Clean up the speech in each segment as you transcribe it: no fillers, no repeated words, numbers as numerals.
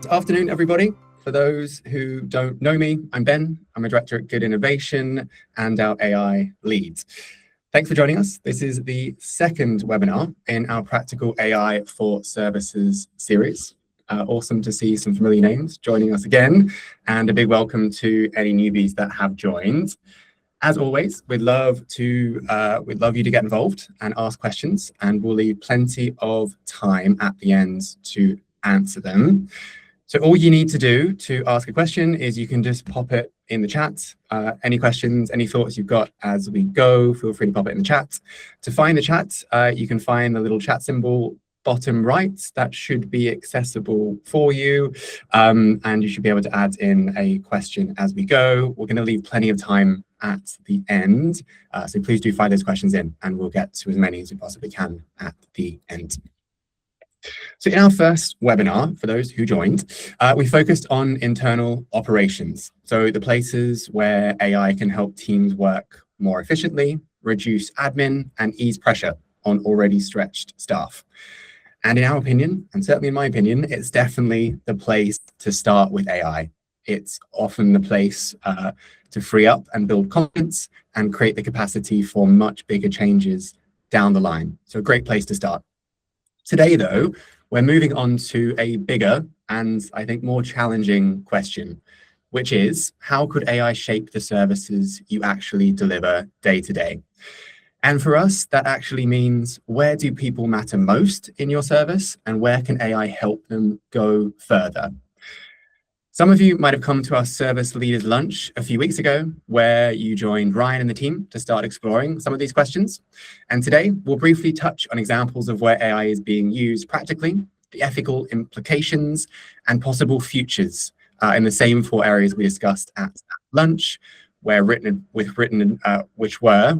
Afternoon, everybody. For those who don't know me, I'm Ben. I'm a director at Good Innovation and our AI lead. Thanks for joining us. This is the second webinar in our Practical AI for Services series. Awesome to see some familiar names joining us again, and a big welcome to any newbies that have joined. As always, we'd love you to get involved and ask questions, and we'll leave plenty of time at the end to answer them. So all you need to do to ask a question is you can just pop it in the chat. Any questions, any thoughts you've got as we go, feel free to pop it in the chat. To find the chat, you can find the little chat symbol bottom right. That should be accessible for you. And you should be able to add in a question as we go. We're going to leave plenty of time at the end. So please do find those questions in, and we'll get to as many as we possibly can at the end. So in our first webinar, for those who joined, we focused on internal operations. So the places where AI can help teams work more efficiently, reduce admin, and ease pressure on already stretched staff. And in our opinion, and certainly in my opinion, it's definitely the place to start with AI. It's often the place to free up and build confidence and create the capacity for much bigger changes down the line. So a great place to start. Today, though, we're moving on to a bigger and I think more challenging question, which is how could AI shape the services you actually deliver day to day? And for us, that actually means where do people matter most in your service and where can AI help them go further? Some of you might have come to our service leaders lunch a few weeks ago, where you joined Ryan and the team to start exploring some of these questions. And today we'll briefly touch on examples of where AI is being used practically, the ethical implications, and possible futures in the same four areas we discussed at lunch, which were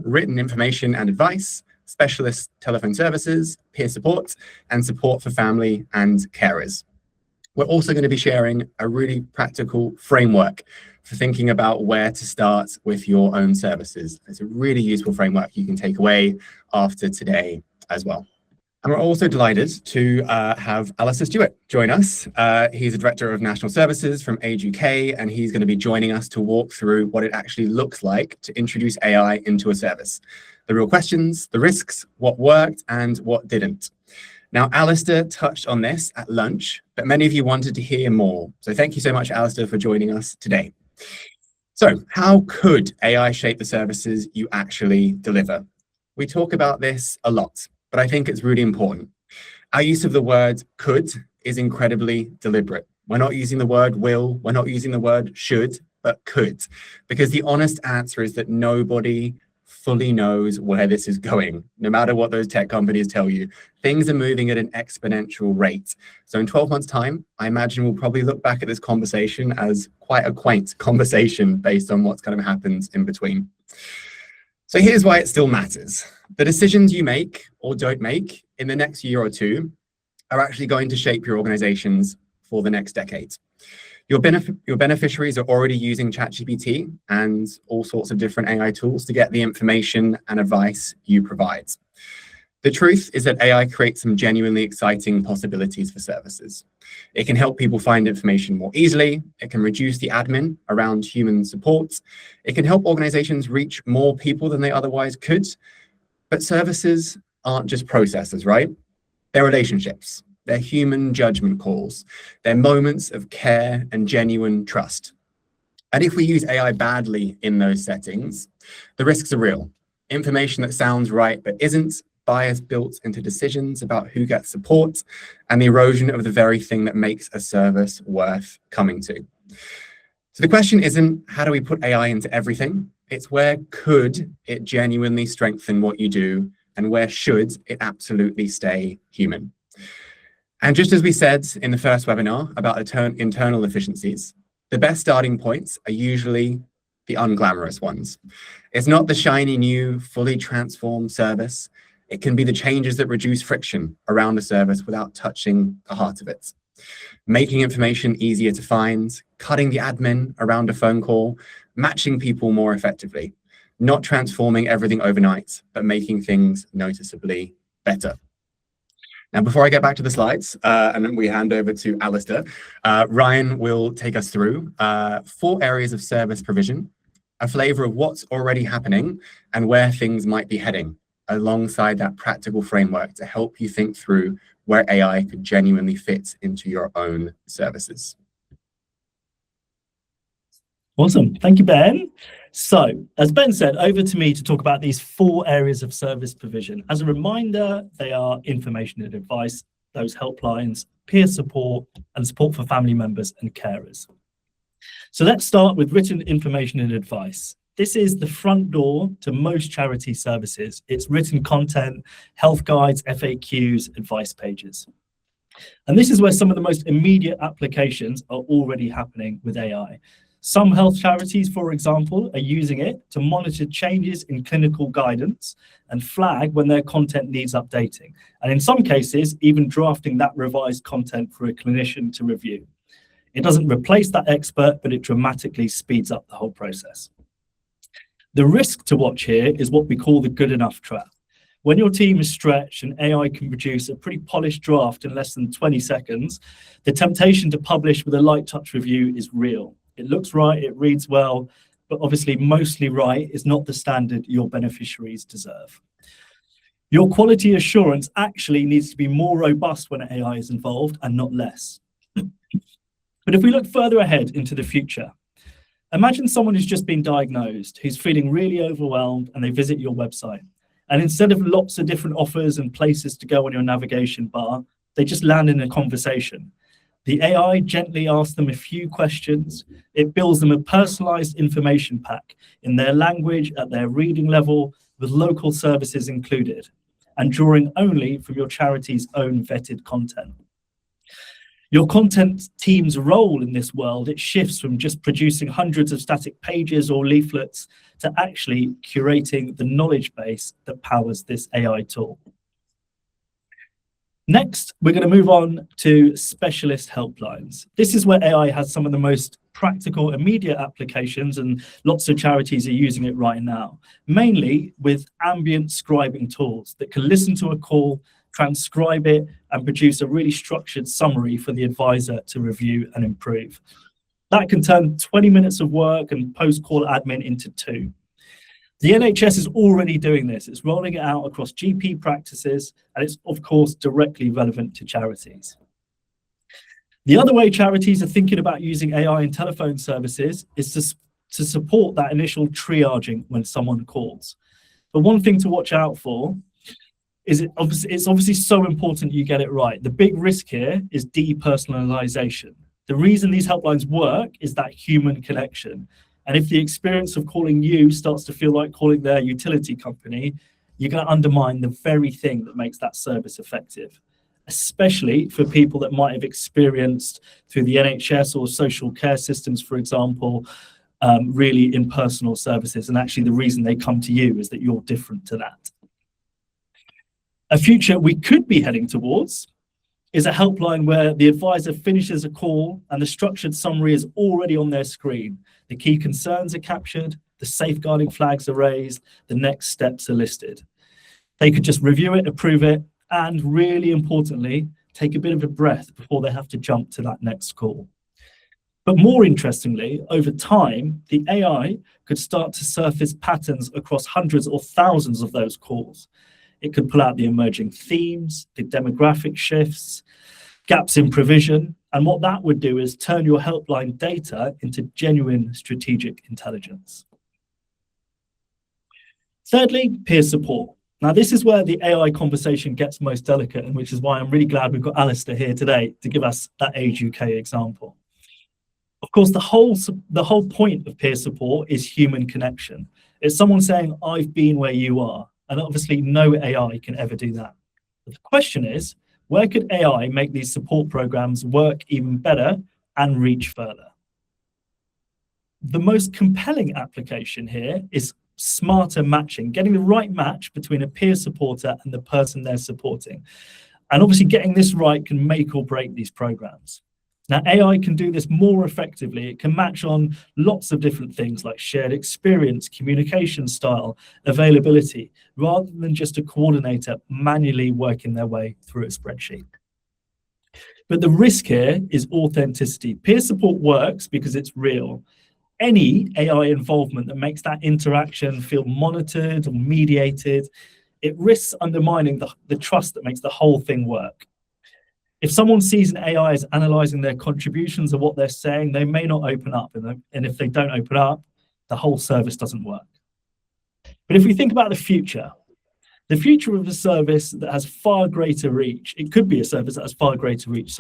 written information and advice, specialist telephone services, peer support, and support for family and carers. We're also going to be sharing a really practical framework for thinking about where to start with your own services. It's a really useful framework you can take away after today as well. And we're also delighted to have Alistair Stewart join us. He's the Director of National Services from Age UK, and he's going to be joining us to walk through what it actually looks like to introduce AI into a service. The real questions, the risks, what worked and what didn't. Now, Alistair touched on this at lunch, but many of you wanted to hear more. So thank you so much, Alistair, for joining us today. So how could AI shape the services you actually deliver? We talk about this a lot, but I think it's really important. Our use of the word could is incredibly deliberate. We're not using the word will, we're not using the word should, but could, because the honest answer is that nobody fully knows where this is going. No matter what those tech companies tell you, things are moving at an exponential rate. So in 12 months' time, I imagine we'll probably look back at this conversation as quite a quaint conversation based on what's kind of happened in between. So here's why it still matters. The decisions you make or don't make in the next year or two are actually going to shape your organizations for the next decade. Your beneficiaries are already using ChatGPT and all sorts of different AI tools to get the information and advice you provide. The truth is that AI creates some genuinely exciting possibilities for services. It can help people find information more easily. It can reduce the admin around human support. It can help organizations reach more people than they otherwise could. But services aren't just processes, right? They're relationships. They're human judgment calls. They're moments of care and genuine trust. And if we use AI badly in those settings, the risks are real. Information that sounds right but isn't, bias built into decisions about who gets support, and the erosion of the very thing that makes a service worth coming to. So the question isn't how do we put AI into everything? It's where could it genuinely strengthen what you do, and where should it absolutely stay human? And just as we said in the first webinar about internal efficiencies, the best starting points are usually the unglamorous ones. It's not the shiny new, fully transformed service. It can be the changes that reduce friction around a service without touching the heart of it. Making information easier to find, cutting the admin around a phone call, matching people more effectively, not transforming everything overnight, but making things noticeably better. Now, before I get back to the slides, and then we hand over to Alistair, Ryan will take us through 4 areas of service provision, a flavor of what's already happening and where things might be heading, alongside that practical framework to help you think through where AI could genuinely fit into your own services. Awesome. Thank you, Ben. So, as Ben said, over to me to talk about these 4 areas of service provision. As a reminder, they are information and advice, those helplines, peer support, and support for family members and carers. So let's start with written information and advice. This is the front door to most charity services. It's written content, health guides, FAQs, advice pages. And this is where some of the most immediate applications are already happening with AI. Some health charities, for example, are using it to monitor changes in clinical guidance and flag when their content needs updating. And in some cases, even drafting that revised content for a clinician to review. It doesn't replace that expert, but it dramatically speeds up the whole process. The risk to watch here is what we call the good enough trap. When your team is stretched and AI can produce a pretty polished draft in less than 20 seconds, the temptation to publish with a light touch review is real. It looks right, it reads well, but obviously mostly right is not the standard your beneficiaries deserve. Your quality assurance actually needs to be more robust when AI is involved and not less. But if we look further ahead into the future, imagine someone who's just been diagnosed, who's feeling really overwhelmed, and they visit your website. And instead of lots of different offers and places to go on your navigation bar, they just land in a conversation. The AI gently asks them a few questions. It builds them a personalized information pack in their language, at their reading level, with local services included, and drawing only from your charity's own vetted content. Your content team's role in this world, it shifts from just producing hundreds of static pages or leaflets to actually curating the knowledge base that powers this AI tool. Next, we're going to move on to specialist helplines. This is where AI has some of the most practical, immediate applications, and lots of charities are using it right now, mainly with ambient scribing tools that can listen to a call, transcribe it, and produce a really structured summary for the advisor to review and improve. That can turn 20 minutes of work and post-call admin into 2. The NHS is already doing this. It's rolling it out across GP practices, and it's, of course, directly relevant to charities. The other way charities are thinking about using AI in telephone services is to support that initial triaging when someone calls. But one thing to watch out for is it's obviously so important you get it right. The big risk here is depersonalization. The reason these helplines work is that human connection. And if the experience of calling you starts to feel like calling their utility company, you're going to undermine the very thing that makes that service effective, especially for people that might have experienced through the NHS or social care systems, for example, really impersonal services. And actually the reason they come to you is that you're different to that. A future we could be heading towards is a helpline where the advisor finishes a call and the structured summary is already on their screen. The key concerns are captured, the safeguarding flags are raised, the next steps are listed. They could just review it, approve it, and really importantly, take a bit of a breath before they have to jump to that next call. But more interestingly, over time, the AI could start to surface patterns across hundreds or thousands of those calls. It could pull out the emerging themes, the demographic shifts, gaps in provision, and what that would do is turn your helpline data into genuine strategic intelligence. Thirdly, peer support. Now, this is where the AI conversation gets most delicate, and which is why I'm really glad we've got Alistair here today to give us that Age UK example. Of course, the whole point of peer support is human connection. It's someone saying, I've been where you are. And obviously no AI can ever do that. But the question is, where could AI make these support programs work even better and reach further? The most compelling application here is smarter matching, getting the right match between a peer supporter and the person they're supporting. And obviously getting this right can make or break these programs. Now, AI can do this more effectively. It can match on lots of different things like shared experience, communication style, availability, rather than just a coordinator manually working their way through a spreadsheet. But the risk here is authenticity. Peer support works because it's real. Any AI involvement that makes that interaction feel monitored or mediated, it risks undermining the trust that makes the whole thing work. If someone sees an AI as analyzing their contributions or what they're saying, they may not open up. And if they don't open up, the whole service doesn't work. But if we think about the future of a service that has far greater reach, it could be a service that has far greater reach,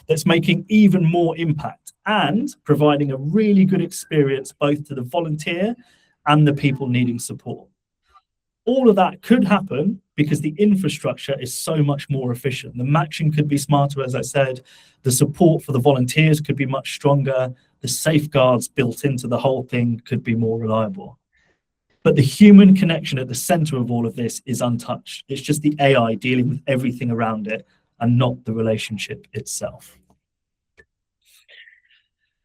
that's making even more impact and providing a really good experience both to the volunteer and the people needing support. All of that could happen because the infrastructure is so much more efficient. The matching could be smarter, as I said. The support for the volunteers could be much stronger. The safeguards built into the whole thing could be more reliable. But the human connection at the center of all of this is untouched. It's just the AI dealing with everything around it and not the relationship itself.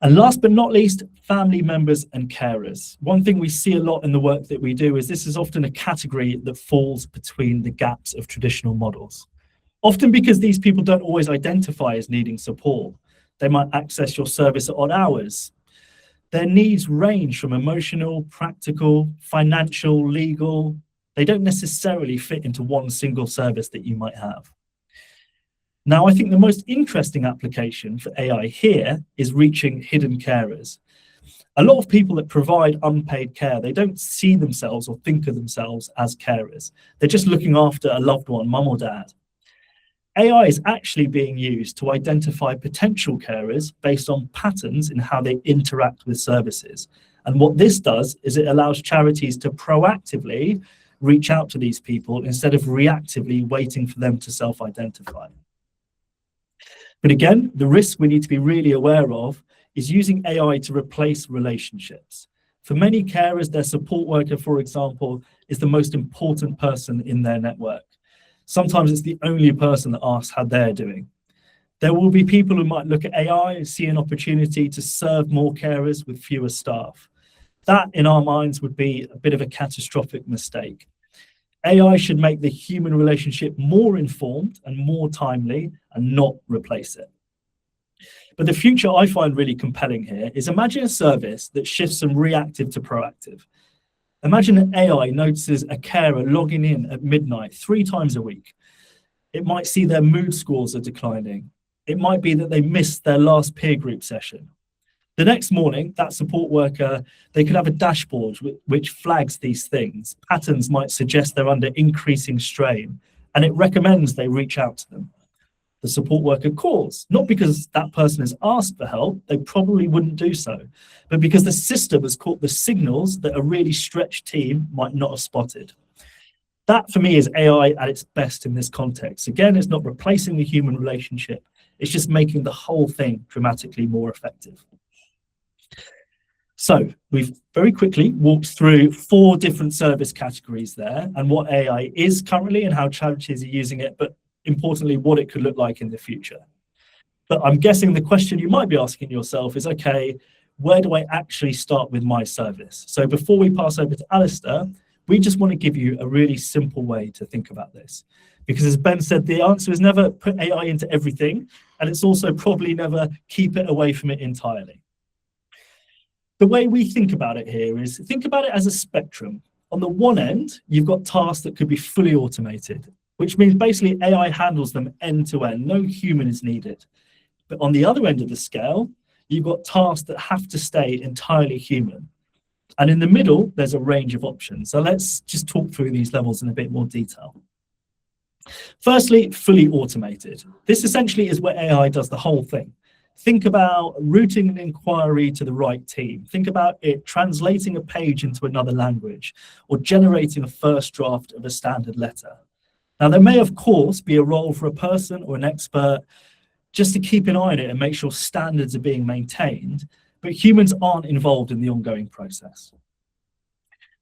And last but not least, family members and carers. One thing we see a lot in the work that we do is this is often a category that falls between the gaps of traditional models. Often because these people don't always identify as needing support. They might access your service at odd hours. Their needs range from emotional, practical, financial, legal. They don't necessarily fit into one single service that you might have. Now, I think the most interesting application for AI here is reaching hidden carers. A lot of people that provide unpaid care, they don't see themselves or think of themselves as carers. They're just looking after a loved one, mum or dad. AI is actually being used to identify potential carers based on patterns in how they interact with services. And what this does is it allows charities to proactively reach out to these people instead of reactively waiting for them to self-identify. But again, the risk we need to be really aware of is using AI to replace relationships. For many carers, their support worker, for example, is the most important person in their network. Sometimes it's the only person that asks how they're doing. There will be people who might look at AI and see an opportunity to serve more carers with fewer staff. That, in our minds, would be a bit of a catastrophic mistake. AI should make the human relationship more informed and more timely and not replace it. But the future I find really compelling here is imagine a service that shifts from reactive to proactive. Imagine an AI notices a carer logging in at midnight 3 times a week. It might see their mood scores are declining. It might be that they missed their last peer group session. The next morning, that support worker, they could have a dashboard which flags these things. Patterns might suggest they're under increasing strain, and it recommends they reach out to them. The support worker calls, not because that person has asked for help, they probably wouldn't do so, but because the system has caught the signals that a really stretched team might not have spotted. That, for me, is AI at its best in this context. Again, it's not replacing the human relationship. It's just making the whole thing dramatically more effective. So we've very quickly walked through 4 different service categories there and what AI is currently and how charities are using it, but importantly, what it could look like in the future. But I'm guessing the question you might be asking yourself is, okay, where do I actually start with my service? So before we pass over to Alistair, we just want to give you a really simple way to think about this. Because as Ben said, the answer is never put AI into everything, and it's also probably never keep it away from it entirely. The way we think about it here is think about it as a spectrum. On the one end, you've got tasks that could be fully automated, which means basically AI handles them end to end. No human is needed. But on the other end of the scale, you've got tasks that have to stay entirely human. And in the middle, there's a range of options. So let's just talk through these levels in a bit more detail. Firstly, fully automated. This essentially is where AI does the whole thing. Think about routing an inquiry to the right team. Think about it translating a page into another language or generating a first draft of a standard letter. Now, there may, of course, be a role for a person or an expert just to keep an eye on it and make sure standards are being maintained, but humans aren't involved in the ongoing process.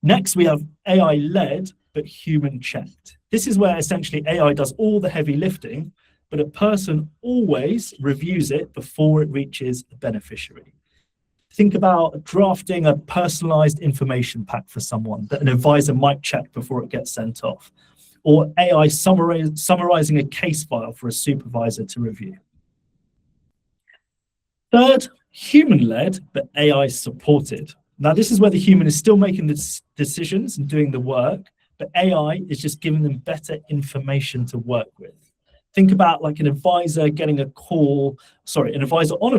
Next, we have AI-led, but human-checked. This is where essentially AI does all the heavy lifting, but a person always reviews it before it reaches the beneficiary. Think about drafting a personalized information pack for someone that an advisor might check before it gets sent off, or AI summarizing a case file for a supervisor to review. Third, human-led, but AI-supported. Now, this is where the human is still making the decisions and doing the work, but AI is just giving them better information to work with. Think about like an advisor on a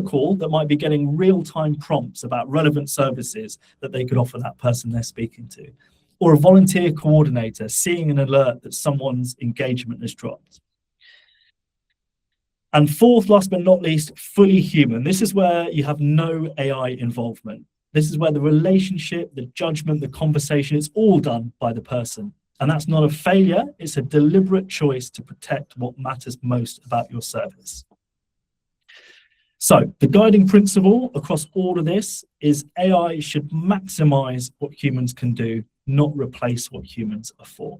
call that might be getting real-time prompts about relevant services that they could offer that person they're speaking to, or a volunteer coordinator seeing an alert that someone's engagement has dropped. And fourth, last but not least, fully human. This is where you have no AI involvement. This is where the relationship, the judgment, the conversation, it's all done by the person. And that's not a failure, it's a deliberate choice to protect what matters most about your service. So the guiding principle across all of this is AI should maximize what humans can do, not replace what humans are for.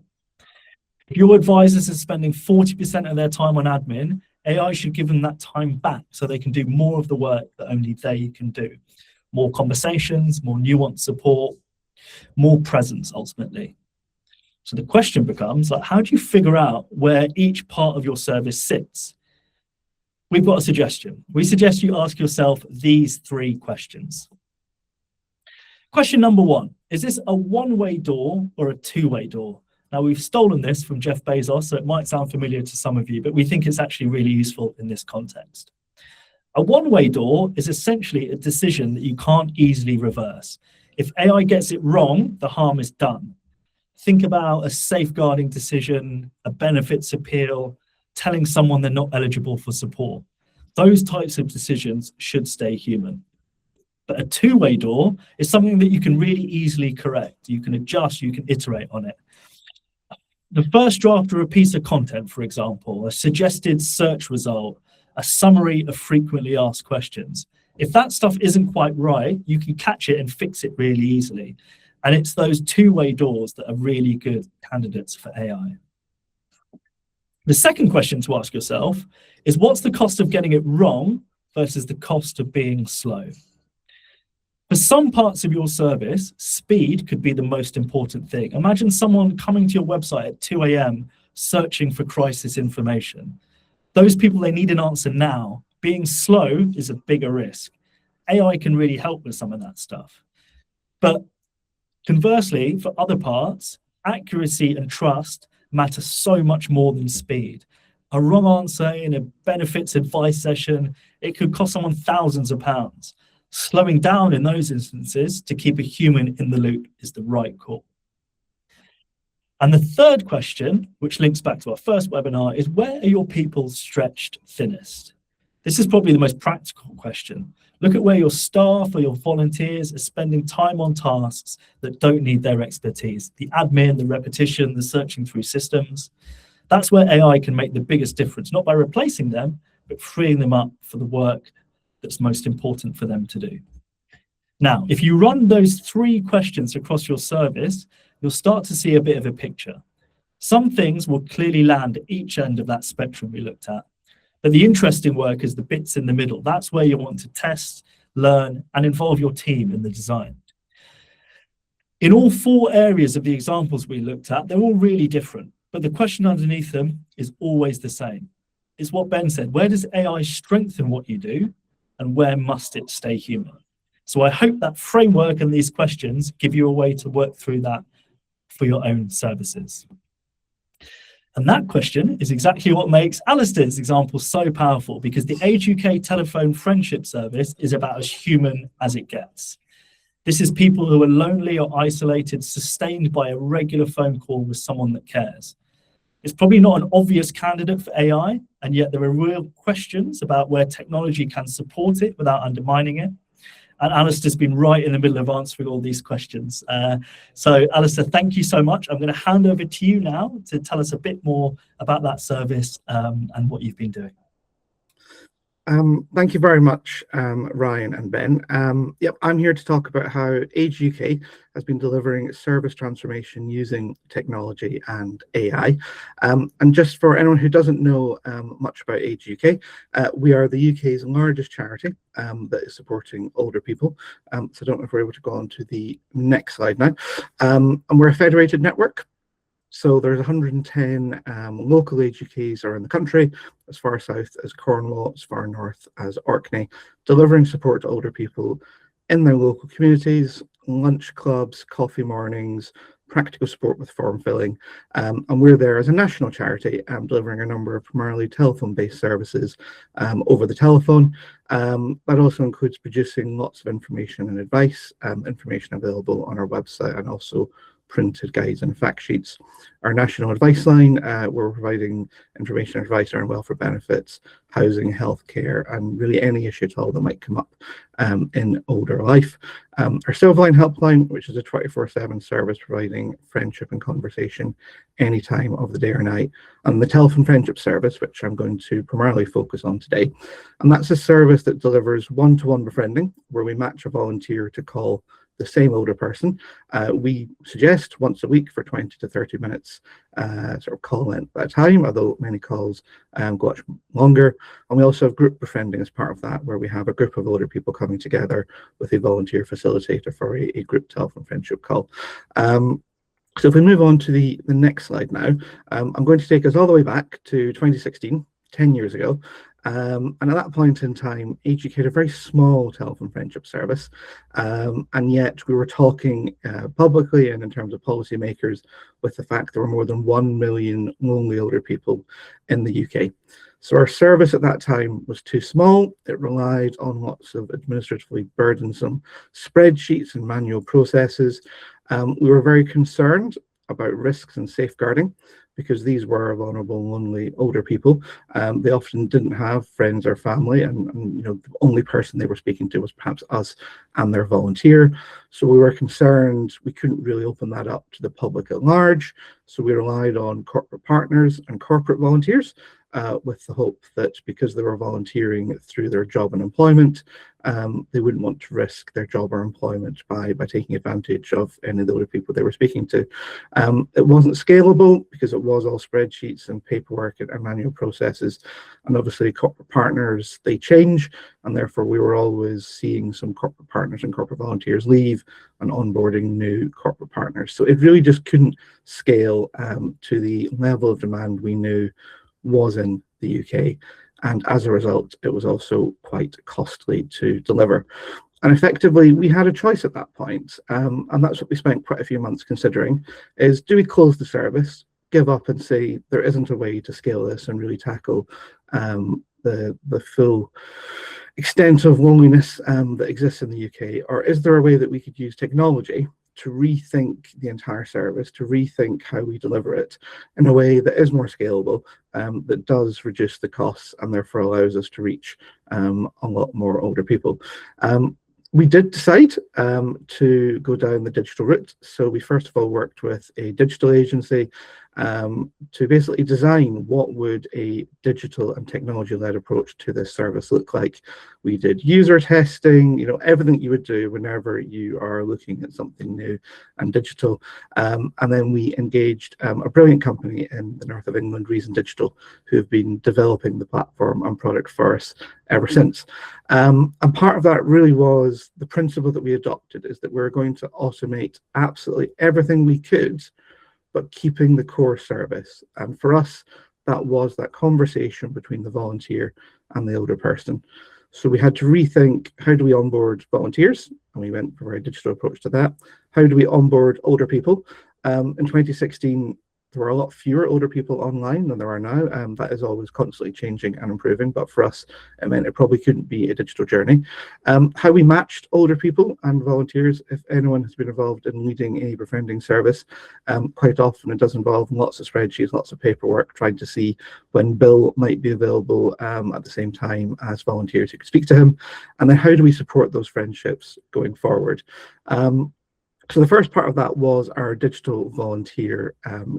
If your advisors are spending 40% of their time on admin, AI should give them that time back so they can do more of the work that only they can do. More conversations, more nuanced support, more presence ultimately. So the question becomes, like, how do you figure out where each part of your service sits? We've got a suggestion. We suggest you ask yourself these 3 questions. Question number 1, is this a one-way door or a two-way door? Now, we've stolen this from Jeff Bezos, so it might sound familiar to some of you, but we think it's actually really useful in this context. A one-way door is essentially a decision that you can't easily reverse. If AI gets it wrong, the harm is done. Think about a safeguarding decision, a benefits appeal, telling someone they're not eligible for support. Those types of decisions should stay human. But a two-way door is something that you can really easily correct. You can adjust, you can iterate on it. The first draft of a piece of content, for example, a suggested search result, a summary of frequently asked questions. If that stuff isn't quite right, you can catch it and fix it really easily. And it's those two-way doors that are really good candidates for AI. The second question to ask yourself is, what's the cost of getting it wrong versus the cost of being slow? For some parts of your service, speed could be the most important thing. Imagine someone coming to your website at 2 a.m. searching for crisis information. Those people, they need an answer now. Being slow is a bigger risk. AI can really help with some of that stuff. But conversely, for other parts, accuracy and trust matter so much more than speed. A wrong answer in a benefits advice session, it could cost someone thousands of pounds. Slowing down in those instances to keep a human in the loop is the right call. And the third question, which links back to our first webinar, is where are your people stretched thinnest? This is probably the most practical question. Look at where your staff or your volunteers are spending time on tasks that don't need their expertise. The admin, the repetition, the searching through systems. That's where AI can make the biggest difference, not by replacing them, but freeing them up for the work that's most important for them to do. Now, if you run those 3 questions across your service, you'll start to see a bit of a picture. Some things will clearly land at each end of that spectrum we looked at. But the interesting work is the bits in the middle. That's where you want to test, learn, and involve your team in the design. In all 4 areas of the examples we looked at, they're all really different, but the question underneath them is always the same. It's what Ben said, where does AI strengthen what you do, and where must it stay human? So I hope that framework and these questions give you a way to work through that for your own services. And that question is exactly what makes Alistair's example so powerful, because the Age UK telephone friendship service is about as human as it gets. This is people who are lonely or isolated, sustained by a regular phone call with someone that cares. It's probably not an obvious candidate for AI, and yet there are real questions about where technology can support it without undermining it. And Alistair's been right in the middle of answering all these questions. So Alistair, thank you so much. I'm going to hand over to you now to tell us a bit more about that service and what you've been doing. Thank you very much, Ryan and Ben. Yep, I'm here to talk about how Age UK has been delivering service transformation using technology and AI. And just for anyone who doesn't know much about Age UK, we are the UK's largest charity that is supporting older people. So I don't know if we're able to go on to the next slide now. And we're a federated network. So there's 110 local Age UKs around the country, as far south as Cornwall, as far north as Orkney, delivering support to older people in their local communities, lunch clubs, coffee mornings, practical support with form filling. And we're there as a national charity, delivering a number of primarily telephone-based services over the telephone. That also includes producing lots of information and advice, information available on our website, and also printed guides and fact sheets. Our national advice line, we're providing information and advice around welfare benefits, housing, healthcare, and really any issue at all that might come up in older life. Our Silverline helpline, which is a 24/7 service providing friendship and conversation any time of the day or night, and the telephone friendship service, which I'm going to primarily focus on today. And that's a service that delivers one-to-one befriending, where we match a volunteer to call the same older person. We suggest once a week for 20 to 30 minutes sort of call length at a time, although many calls go much longer. And we also have group befriending as part of that, where we have a group of older people coming together with a volunteer facilitator for a group telephone friendship call. So if we move on to the next slide now, I'm going to take us all the way back to 2016, 10 years ago. And at that point in time, Age UK had a very small telephone friendship service, and yet we were talking publicly and in terms of policymakers with the fact there were more than 1 million lonely older people in the UK. So our service at that time was too small. It relied on lots of administratively burdensome spreadsheets and manual processes. We were very concerned about risks and safeguarding, because these were vulnerable, lonely older people. They often didn't have friends or family, and the only person they were speaking to was perhaps us and their volunteer. So we were concerned we couldn't really open that up to the public at large. So we relied on corporate partners and corporate volunteers, with the hope that because they were volunteering through their job and employment, they wouldn't want to risk their job or employment by taking advantage of any of the older people they were speaking to. It wasn't scalable because it was all spreadsheets and paperwork and manual processes. And obviously corporate partners, they change, and therefore we were always seeing some corporate partners and corporate volunteers leave and onboarding new corporate partners. So it really just couldn't scale to the level of demand we knew was in the UK, and as a result it was also quite costly to deliver. And effectively we had a choice at that point, and that's what we spent quite a few months considering, is do we close the service, give up and say there isn't a way to scale this and really tackle the full extent of loneliness that exists in the UK, or is there a way that we could use technology to rethink the entire service, to rethink how we deliver it in a way that is more scalable, that does reduce the costs and therefore allows us to reach a lot more older people. We did decide to go down the digital route. So we first of all worked with a digital agency to basically design what would a digital and technology-led approach to this service look like. We did user testing, everything you would do whenever you are looking at something new and digital. And then we engaged a brilliant company in the north of England, Reason Digital, who have been developing the platform and product for us ever since. And part of that really was the principle that we adopted, is that we're going to automate absolutely everything we could, but keeping the core service. And for us, that was that conversation between the volunteer and the older person. So we had to rethink, how do we onboard volunteers? And we went for a very digital approach to that. How do we onboard older people? In 2016, there were a lot fewer older people online than there are now. That is always constantly changing and improving, but for us, it meant it probably couldn't be a digital journey. How we matched older people and volunteers, if anyone has been involved in leading a befriending service, quite often it does involve lots of spreadsheets, lots of paperwork, trying to see when Bill might be available at the same time as volunteers who could speak to him. And then how do we support those friendships going forward? So the first part of that was our digital volunteer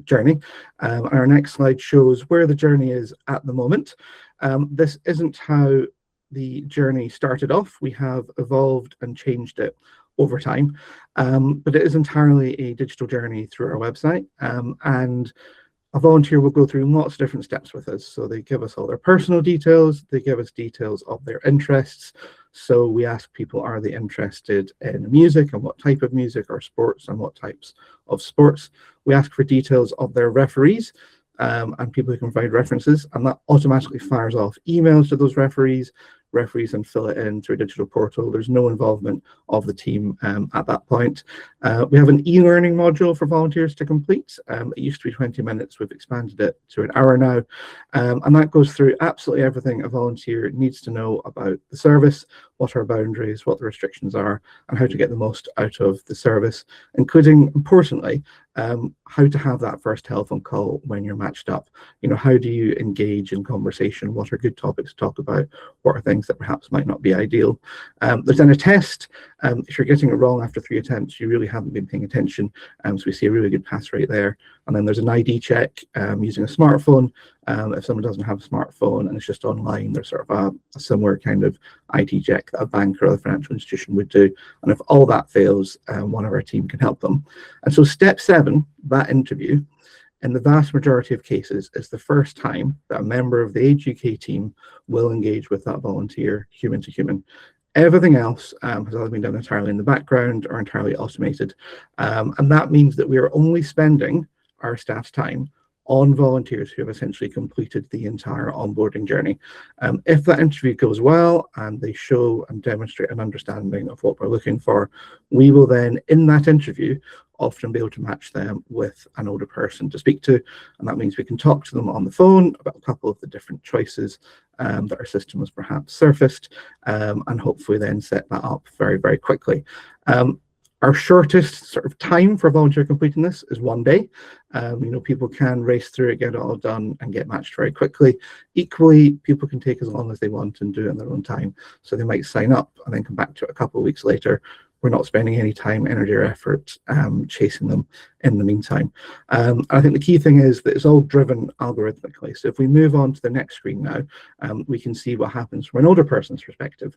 journey. Our next slide shows where the journey is at the moment. This isn't how the journey started off. We have evolved and changed it over time, but it is entirely a digital journey through our website, and a volunteer will go through lots of different steps with us. So they give us all their personal details, they give us details of their interests. So we ask people, are they interested in music and what type of music, or sports and what types of sports? We ask for details of their referees, and people who can provide references, and that automatically fires off emails to those referees. Referees then fill it in through a digital portal. There's no involvement of the team at that point. We have an e-learning module for volunteers to complete. It used to be 20 minutes. We've expanded it to an hour now. And that goes through absolutely everything a volunteer needs to know about the service, what our boundaries, what the restrictions are, and how to get the most out of the service, including, importantly, how to have that first telephone call when you're matched up. You know, how do you engage in conversation? What are good topics to talk about? What are things that perhaps might not be ideal? There's then a test. If you're getting it wrong after 3 attempts, you really haven't been paying attention. So we see a really good pass rate there. And then there's an ID check using a smartphone. If someone doesn't have a smartphone and it's just online, there's sort of a similar kind of ID check that a bank or other financial institution would do. And if all that fails, one of our team can help them. And so step 7, that interview, in the vast majority of cases, is the first time that a member of the Age UK team will engage with that volunteer human to human. Everything else has either been done entirely in the background or entirely automated. And that means that we are only spending our staff's time on volunteers who have essentially completed the entire onboarding journey. If that interview goes well and they show and demonstrate an understanding of what we're looking for, we will then, in that interview, often be able to match them with an older person to speak to. And that means we can talk to them on the phone about a couple of the different choices that our system has perhaps surfaced, and hopefully then set that up very, very quickly. Our shortest sort of time for a volunteer completing this is 1 day. You know, people can race through it, get it all done, and get matched very quickly. Equally, people can take as long as they want and do it in their own time. So they might sign up and then come back to it a couple of weeks later. We're not spending any time, energy, or effort chasing them in the meantime. I think the key thing is that it's all driven algorithmically. So if we move on to the next screen now, we can see what happens from an older person's perspective.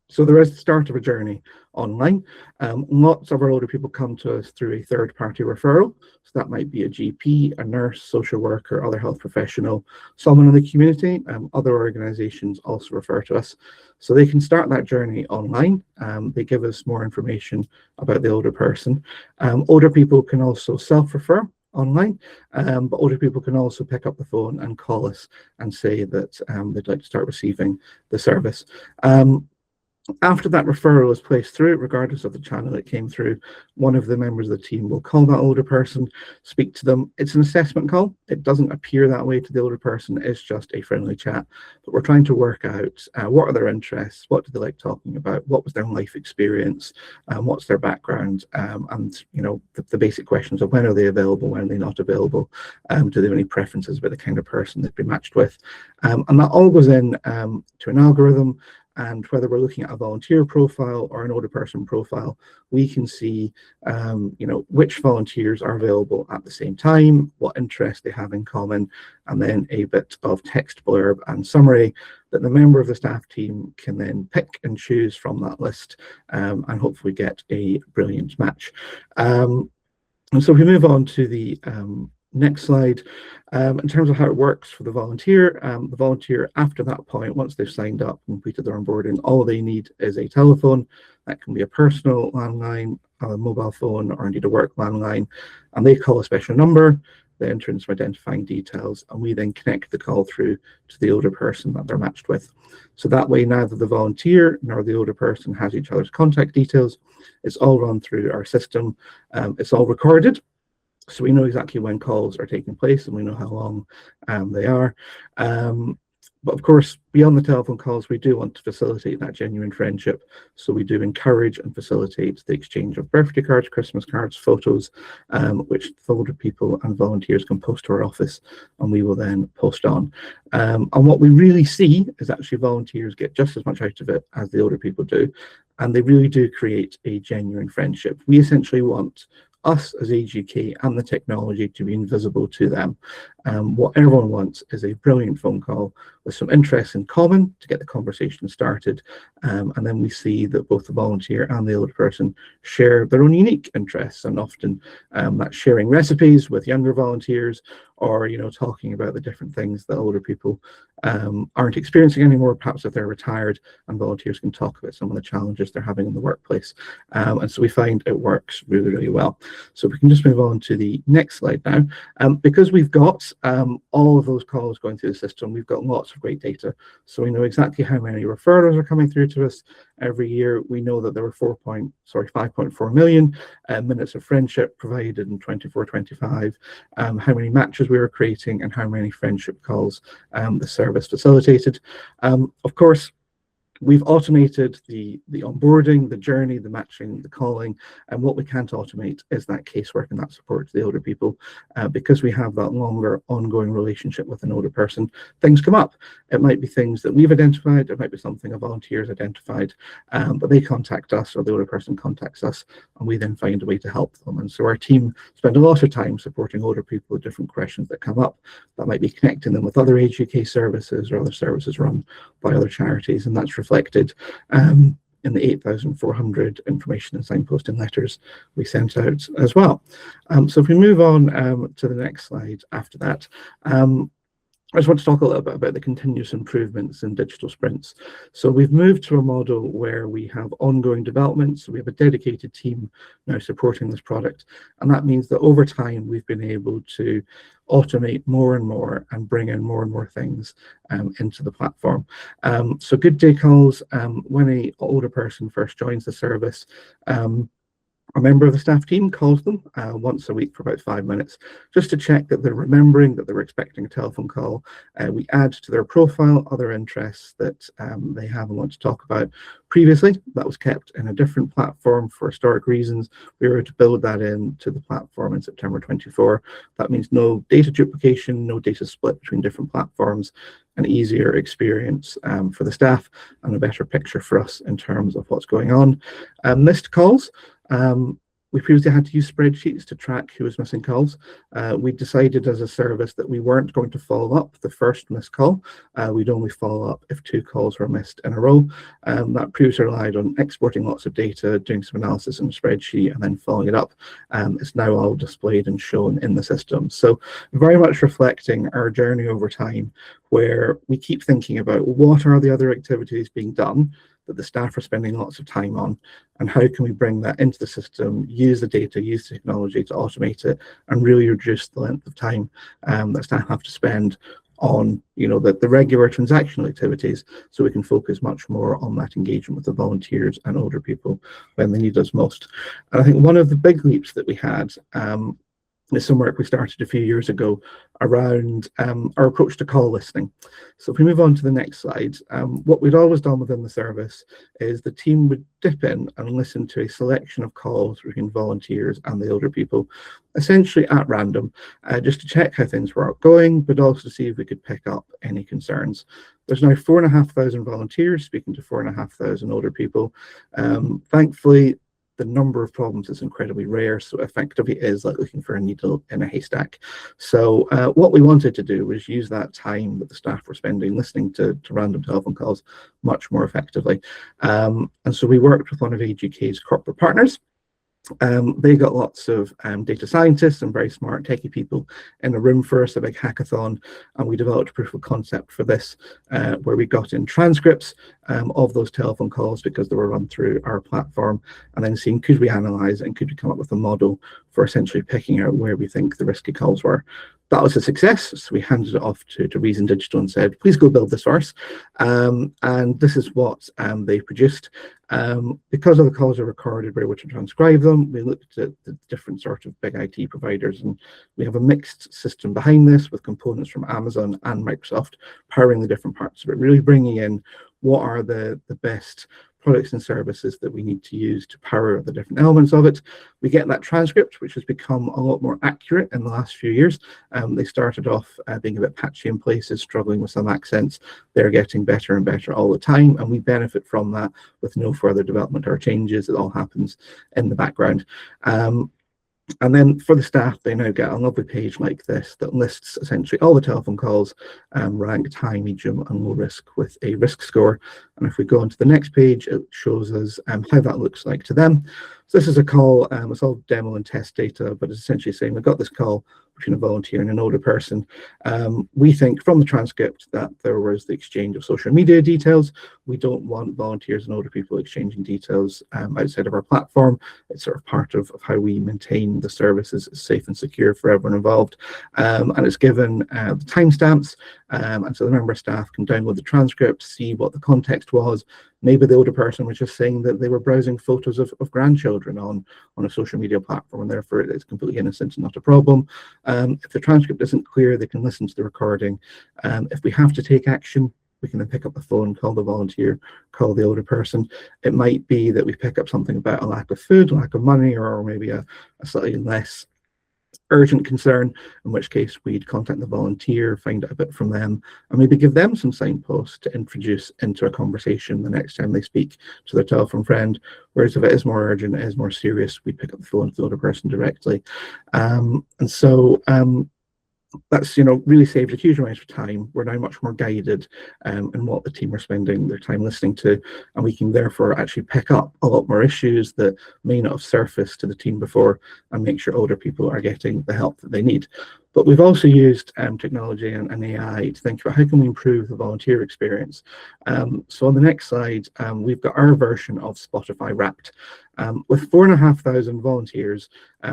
So there is the start of a journey online. Lots of our older people come to us through a third-party referral. So that might be a GP, a nurse, social worker, other health professional, someone in the community. Other organisations also refer to us. So they can start that journey online. They give us more information about the older person. Older people can also self-refer online, but older people can also pick up the phone and call us and say that they'd like to start receiving the service. After that referral is placed through, regardless of the channel it came through, one of the members of the team will call that older person, speak to them. It's an assessment call. It doesn't appear that way to the older person. It's just a friendly chat. But we're trying to work out what are their interests, what do they like talking about, what was their life experience, what's their background, and you know the basic questions of when are they available, when are they not available, do they have any preferences about the kind of person they've been matched with, and that all goes in to an algorithm. And whether we're looking at a volunteer profile or an older person profile, we can see, you know, which volunteers are available at the same time, what interests they have in common, and then a bit of text blurb and summary that the member of the staff team can then pick and choose from that list, and hopefully get a brilliant match. And so we move on to the next slide. In terms of how it works for the volunteer after that point, once they've signed up and completed their onboarding, all they need is a telephone. That can be a personal landline, a mobile phone, or indeed a work landline, and they call a special number. They enter in some identifying details, and we then connect the call through to the older person that they're matched with. So that way, neither the volunteer nor the older person has each other's contact details. It's all run through our system. It's all recorded, so we know exactly when calls are taking place and we know how long they are. But of course, beyond the telephone calls, we do want to facilitate that genuine friendship. So we do encourage and facilitate the exchange of birthday cards, Christmas cards, photos, which older people and volunteers can post to our office, and we will then post on. And what we really see is actually volunteers get just as much out of it as the older people do, and they really do create a genuine friendship. We essentially want us as Age UK and the technology to be invisible to them. What everyone wants is a brilliant phone call with some interests in common to get the conversation started. And then we see that both the volunteer and the older person share their own unique interests, and often that's sharing recipes with younger volunteers, or talking about the different things that older people aren't experiencing anymore, perhaps if they're retired, and volunteers can talk about some of the challenges they're having in the workplace. And so we find it works really, really well. So we can just move on to the next slide now. Because we've got all of those calls going through the system, we've got lots of great data. So we know exactly how many referrals are coming through to us every year. We know that there were 5.4 million minutes of friendship provided in 24-25, how many matches we were creating, and how many friendship calls the service facilitated. Of course, we've automated the onboarding, the journey, the matching, the calling, and what we can't automate is that casework and that support to the older people. Because we have that longer ongoing relationship with an older person, things come up. It might be things that we've identified, it might be something a volunteer's identified, but they contact us, or the older person contacts us, and we then find a way to help them. And so our team spend a lot of time supporting older people with different questions that come up. That might be connecting them with other Age UK services or other services run by other charities, and that's reflected in the 8,400 information and signposting letters we sent out as well. So if we move on to the next slide after that, I just want to talk a little bit about the continuous improvements in digital sprints. So we've moved to a model where we have ongoing development. So we have a dedicated team now supporting this product. And that means that over time, we've been able to automate more and more and bring in more and more things into the platform. So good day calls, when an older person first joins the service, a member of the staff team calls them once a week for about 5 minutes, just to check that they're remembering that they were expecting a telephone call. We add to their profile other interests that they have and want to talk about. Previously, that was kept in a different platform for historic reasons. We were able to build that into the platform in September 24. That means no data duplication, no data split between different platforms, an easier experience for the staff, and a better picture for us in terms of what's going on. Missed calls. We previously had to use spreadsheets to track who was missing calls. We decided as a service that we weren't going to follow up the first missed call. We'd only follow up if 2 calls were missed in a row. That previously relied on exporting lots of data, doing some analysis in a spreadsheet, and then following it up. It's now all displayed and shown in the system. So very much reflecting our journey over time, where we keep thinking about what are the other activities being done that the staff are spending lots of time on, and how can we bring that into the system, use the data, use the technology to automate it, and really reduce the length of time that staff have to spend on the regular transactional activities, so we can focus much more on that engagement with the volunteers and older people when they need us most. And I think one of the big leaps that we had is some work we started a few years ago around our approach to call listening. So if we move on to the next slide, what we'd always done within the service is the team would dip in and listen to a selection of calls between volunteers and the older people, essentially at random, just to check how things were going, but also to see if we could pick up any concerns. There's now 4,500 volunteers speaking to 4,500 older people. Thankfully, the number of problems is incredibly rare, so effectively it is like looking for a needle in a haystack. So what we wanted to do was use that time that the staff were spending listening to random telephone calls much more effectively. And so we worked with one of Age UK's corporate partners. They got lots of data scientists and very smart techie people in a room for us, a big hackathon, and we developed a proof of concept for this, where we got in transcripts of those telephone calls because they were run through our platform, and then seeing could we analyze and could we come up with a model for essentially picking out where we think the risky calls were. That was a success, so we handed it off to Reason Digital and said, please go build this for us. And this is what they produced. Because all the calls are recorded, we're able to transcribe them. We looked at the different sort of big IT providers, and we have a mixed system behind this with components from Amazon and Microsoft powering the different parts of it, really bringing in what are the best products and services that we need to use to power the different elements of it. We get that transcript, which has become a lot more accurate in the last few years. They started off being a bit patchy in places, struggling with some accents. They're getting better and better all the time, and we benefit from that with no further development or changes. It all happens in the background. And then for the staff, they now get a lovely page like this that lists essentially all the telephone calls ranked high, medium, and low risk with a risk score. And if we go on to the next page, it shows us how that looks like to them. So this is a call, it's all demo and test data, but it's essentially saying we've got this call between a volunteer and an older person. We think from the transcript that there was the exchange of social media details. We don't want volunteers and older people exchanging details outside of our platform. It's sort of part of how we maintain the services safe and secure for everyone involved. And it's given the timestamps, and so the member of staff can download the transcript, see what the context was. Maybe the older person was just saying that they were browsing photos of grandchildren on a social media platform, and therefore it's completely innocent and not a problem. If the transcript isn't clear, they can listen to the recording. If we have to take action, we can then pick up the phone, call the volunteer, call the older person. It might be that we pick up something about a lack of food, lack of money, or maybe a slightly less urgent concern, in which case we'd contact the volunteer, find out a bit from them, and maybe give them some signposts to introduce into a conversation the next time they speak to their telephone friend. Whereas if it is more urgent, it is more serious, we pick up the phone to the older person directly. And so that's really saved a huge amount of time. We're now much more guided in what the team are spending their time listening to, and we can therefore actually pick up a lot more issues that may not have surfaced to the team before and make sure older people are getting the help that they need. But we've also used technology and AI to think about how can we improve the volunteer experience. So on the next slide, we've got our version of Spotify Wrapped. With 4,500 volunteers,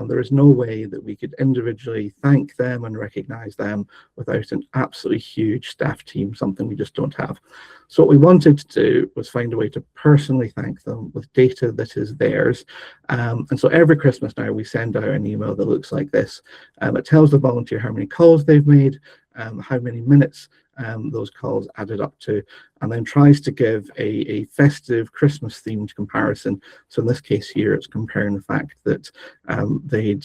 there is no way that we could individually thank them and recognize them without an absolutely huge staff team, something we just don't have. So what we wanted to do was find a way to personally thank them with data that is theirs. And so every Christmas now we send out an email that looks like this. It tells the volunteer how many calls they've made, how many minutes those calls added up to, and then tries to give a festive Christmas themed comparison. So in this case here, it's comparing the fact that they'd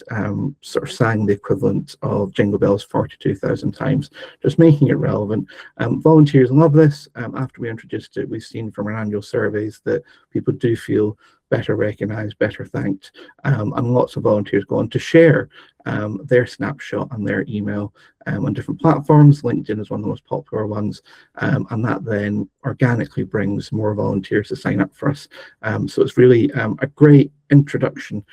sort of sang the equivalent of Jingle Bells 42,000 times, just making it relevant. Volunteers love this. After we introduced it, we've seen from our annual surveys that people do feel better recognized, better thanked, and lots of volunteers go on to share their snapshot and their email on different platforms. LinkedIn is one of the most popular ones, and that then organically brings more volunteers to sign up for us. So it's really a great introduction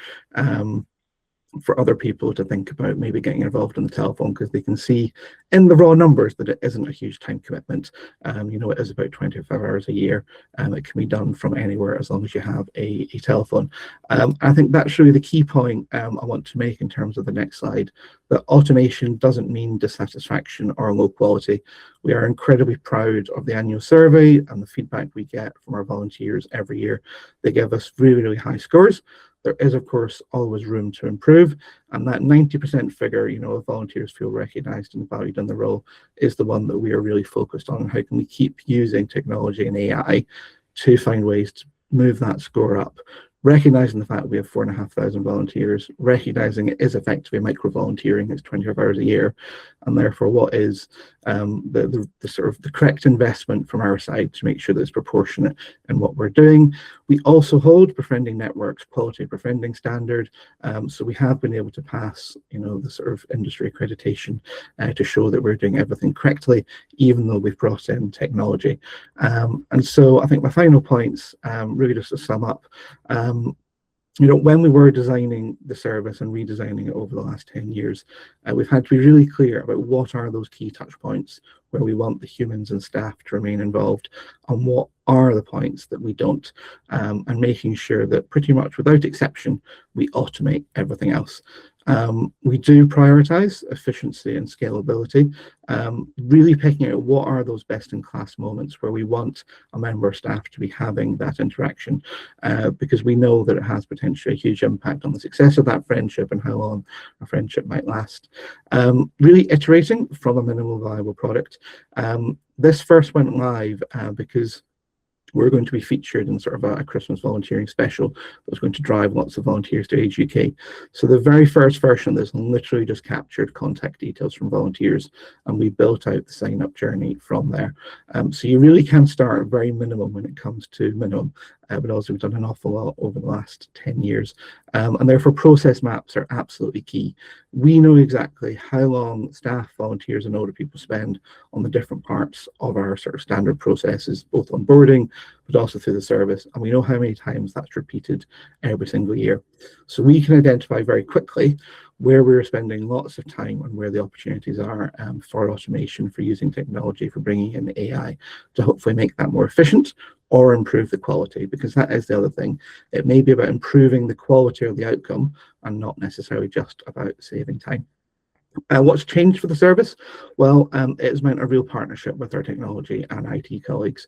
for other people to think about maybe getting involved in the telephone, because they can see in the raw numbers that it isn't a huge time commitment. It is about 25 hours a year, and it can be done from anywhere as long as you have a telephone. I think that's really the key point I want to make in terms of the next slide, that automation doesn't mean dissatisfaction or low quality. We are incredibly proud of the annual survey and the feedback we get from our volunteers every year. They give us really, really high scores. There is, of course, always room to improve, and that 90% figure, if volunteers feel recognised and valued in the role, is the one that we are really focused on. How can we keep using technology and AI to find ways to move that score up, recognising the fact we have 4,500 volunteers, recognising it is effectively micro-volunteering, it's 25 hours a year, and therefore what is the sort of the correct investment from our side to make sure that it's proportionate in what we're doing. We also hold Befriending Network's quality befriending standard, so we have been able to pass the sort of industry accreditation to show that we're doing everything correctly, even though we've brought in technology. And so I think my final points, really just to sum up, when we were designing the service and redesigning it over the last 10 years, we've had to be really clear about what are those key touch points where we want the humans and staff to remain involved, and what are the points that we don't, and making sure that pretty much without exception, we automate everything else. We do prioritize efficiency and scalability, really picking out what are those best-in-class moments where we want a member of staff to be having that interaction, because we know that it has potentially a huge impact on the success of that friendship and how long a friendship might last. Really iterating from a minimal viable product. This first went live because We're going to be featured in sort of a Christmas volunteering special that's going to drive lots of volunteers to Age UK. So the very first version of this literally just captured contact details from volunteers, and we built out the sign-up journey from there. So you really can start very minimum when it comes to minimum, but also we've done an awful lot over the last 10 years. And therefore process maps are absolutely key. We know exactly how long staff, volunteers and older people spend on the different parts of our sort of standard processes, both onboarding, but also through the service. And we know how many times that's repeated every single year. So we can identify very quickly where we're spending lots of time and where the opportunities are for automation, for using technology, for bringing in AI to hopefully make that more efficient or improve the quality, because that is the other thing. It may be about improving the quality of the outcome and not necessarily just about saving time. What's changed for the service? Well, it has meant a real partnership with our technology and IT colleagues.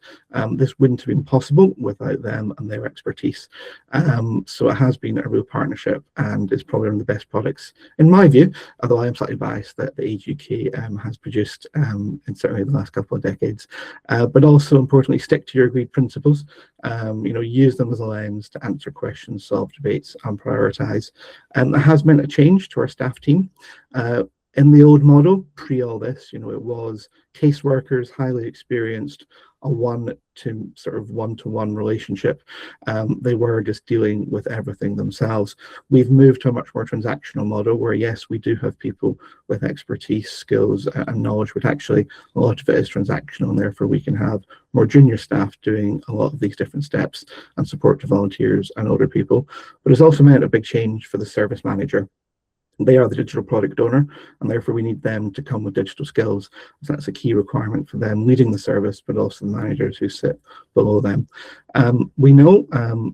This wouldn't have been possible without them and their expertise. So it has been a real partnership, and it's probably one of the best products, in my view, although I am slightly biased, that the Age UK has produced in certainly the last couple of decades. But also importantly, stick to your agreed principles. Use them as a lens to answer questions, solve debates and prioritise. It has meant a change to our staff team. In the old model, pre all this, it was caseworkers, highly experienced, a one-to-one relationship. They were just dealing with everything themselves. We've moved to a much more transactional model where, yes, we do have people with expertise, skills and knowledge, but actually a lot of it is transactional, and therefore we can have more junior staff doing a lot of these different steps and support to volunteers and older people. But it's also meant a big change for the service manager. They are the digital product owner, and therefore we need them to come with digital skills. So that's a key requirement for them leading the service, but also the managers who sit below them. We know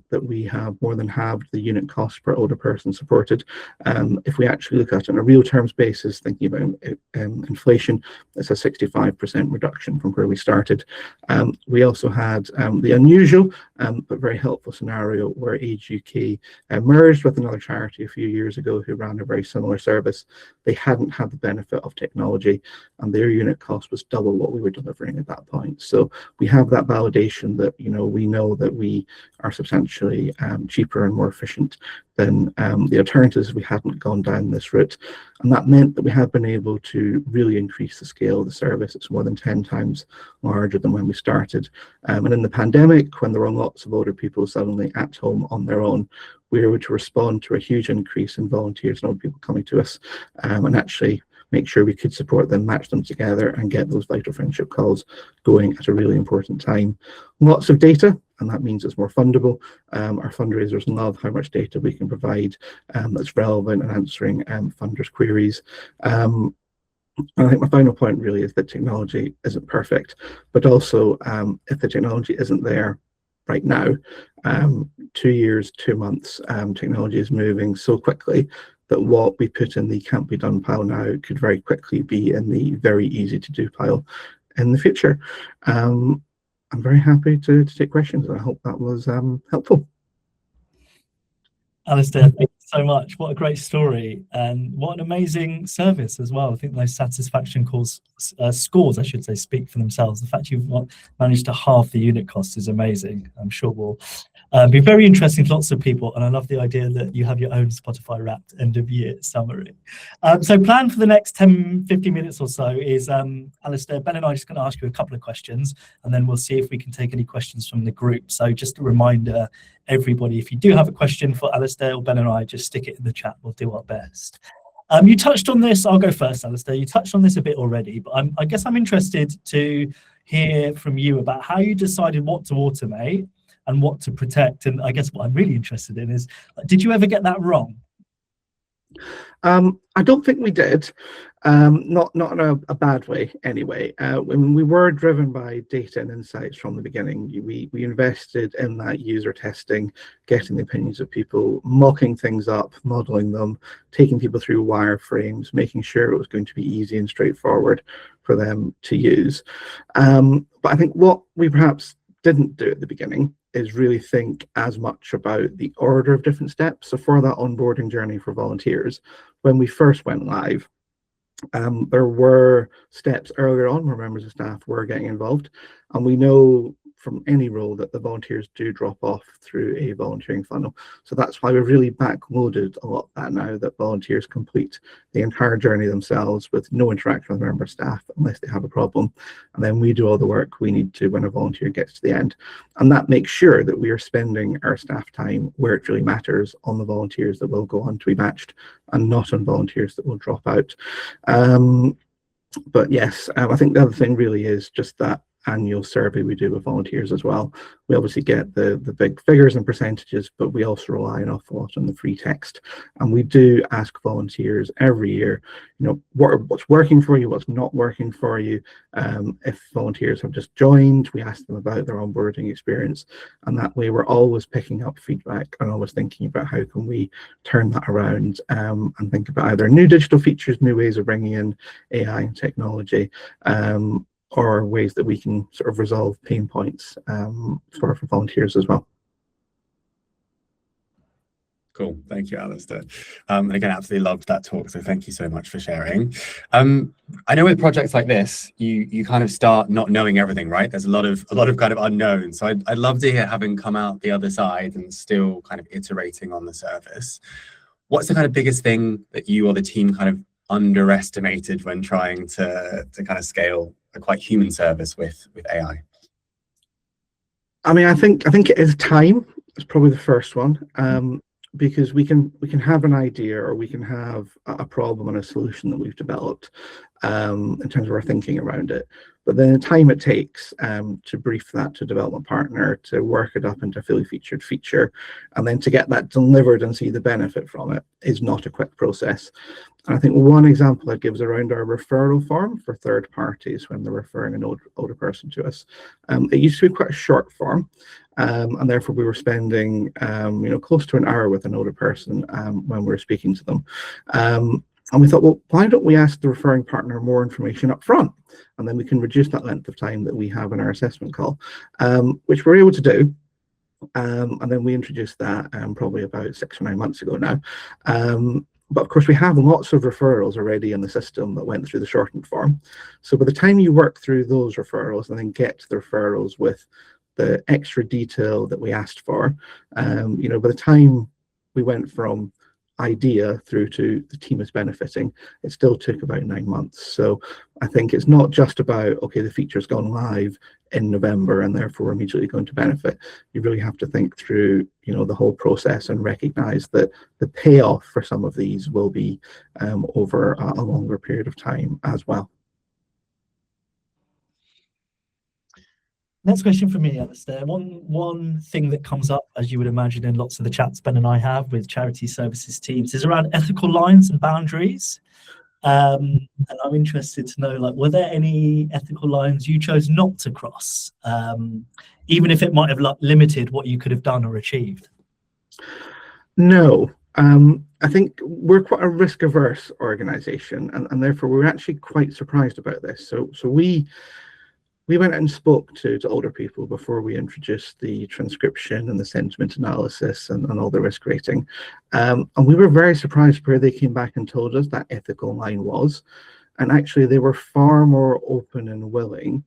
that we have more than halved the unit cost per older person supported. If we actually look at it on a real terms basis, thinking about inflation, it's a 65% reduction from where we started. We also had the unusual but very helpful scenario where Age UK merged with another charity a few years ago who ran a very similar service. They hadn't had the benefit of technology, and their unit cost was double what we were delivering at that point. So we have that validation that we know that we are substantially cheaper and more efficient than the alternatives if we hadn't gone down this route. And that meant that we have been able to really increase the scale of the service. It's more than 10 times larger than when we started. And in the pandemic, when there were lots of older people suddenly at home on their own, we were able to respond to a huge increase in volunteers and older people coming to us and actually make sure we could support them, match them together and get those vital friendship calls going at a really important time. Lots of data, and that means it's more fundable. Our fundraisers love how much data we can provide that's relevant and answering funders' queries. I think my final point really is that technology isn't perfect, but also if the technology isn't there right now, 2 years, 2 months, technology is moving so quickly that what we put in the can't be done pile now could very quickly be in the very easy to do pile in the future. I'm very happy to take questions, and I hope that was helpful. Alistair, thank you so much. What a great story, and what an amazing service as well. I think those satisfaction scores, I should say, speak for themselves. The fact you've managed to halve the unit cost is amazing. I'm sure will be very interesting to lots of people, and I love the idea that you have your own Spotify Wrapped end of year summary. So plan for the next 10-15 minutes or so is Alistair, Ben and I are just going to ask you a couple of questions, and then we'll see if we can take any questions from the group. So just a reminder, everybody, if you do have a question for Alistair or Ben and I, just stick it in the chat. We'll do our best. You touched on this. I'll go first, Alistair. You touched on this a bit already, but I guess I'm interested to hear from you about how you decided what to automate and what to protect. And I guess what I'm really interested in is, did you ever get that wrong? I don't think we did, not in a bad way anyway. When we were driven by data and insights from the beginning, we invested in that user testing, getting the opinions of people, mocking things up, modeling them, taking people through wireframes, making sure it was going to be easy and straightforward for them to use. But I think what we perhaps didn't do at the beginning is really think as much about the order of different steps. So for that onboarding journey for volunteers, when we first went live, there were steps earlier on where members of staff were getting involved. And we know from any role that the volunteers do drop off through a volunteering funnel. So that's why we've really backloaded a lot of that now, that volunteers complete the entire journey themselves with no interaction with member staff unless they have a problem. And then we do all the work we need to when a volunteer gets to the end. And that makes sure that we are spending our staff time where it really matters, on the volunteers that will go on to be matched and not on volunteers that will drop out. But yes, I think the other thing really is just that annual survey we do with volunteers as well. We obviously get the big figures and percentages, but we also rely an awful lot on the free text. And we do ask volunteers every year, you know, what's working for you, what's not working for you. If volunteers have just joined, we ask them about their onboarding experience. And that way we're always picking up feedback and always thinking about how can we turn that around, and think about either new digital features, new ways of bringing in AI and technology, or ways that we can sort of resolve pain points for volunteers as well. Cool. Thank you, Alistair. And again, absolutely loved that talk. So thank you so much for sharing. I know with projects like this, you kind of start not knowing everything, right? There's a lot of kind of unknowns. So I'd love to hear, having come out the other side and still kind of iterating on the service, what's the kind of biggest thing that you or the team kind of underestimated when trying to kind of scale a quite human service with AI? I mean, I think it is time. It's probably the first one, because we can have an idea, or we can have a problem and a solution that we've developed in terms of our thinking around it. But then the time it takes to brief that to a development partner, to work it up into a fully featured feature, and then to get that delivered and see the benefit from it is not a quick process. And I think one example I'd give is around our referral form for third parties when they're referring an older person to us. It used to be quite a short form, and therefore we were spending close to an hour with an older person when we were speaking to them. And we thought, well, why don't we ask the referring partner more information up front? And then we can reduce that length of time that we have in our assessment call, which we're able to do. And then we introduced that probably about 6 or 9 months ago now. But of course, we have lots of referrals already in the system that went through the shortened form. So by the time you work through those referrals and then get to the referrals with the extra detail that we asked for, by the time we went from idea through to the team is benefiting, it still took about 9 months. So I think it's not just about, okay, the feature's gone live in November and therefore immediately going to benefit. You really have to think through, the whole process and recognize that the payoff for some of these will be over a longer period of time as well. Next question for me, Alistair. One thing that comes up, as you would imagine, in lots of the chats Ben and I have with charity services teams, is around ethical lines and boundaries. And I'm interested to know, were there any ethical lines you chose not to cross, even if it might have limited what you could have done or achieved? No. I think we're quite a risk-averse organization, and therefore we're actually quite surprised about this. So we went out and spoke to older people before we introduced the transcription and the sentiment analysis and all the risk rating. And we were very surprised where they came back and told us that ethical line was. And actually, they were far more open and willing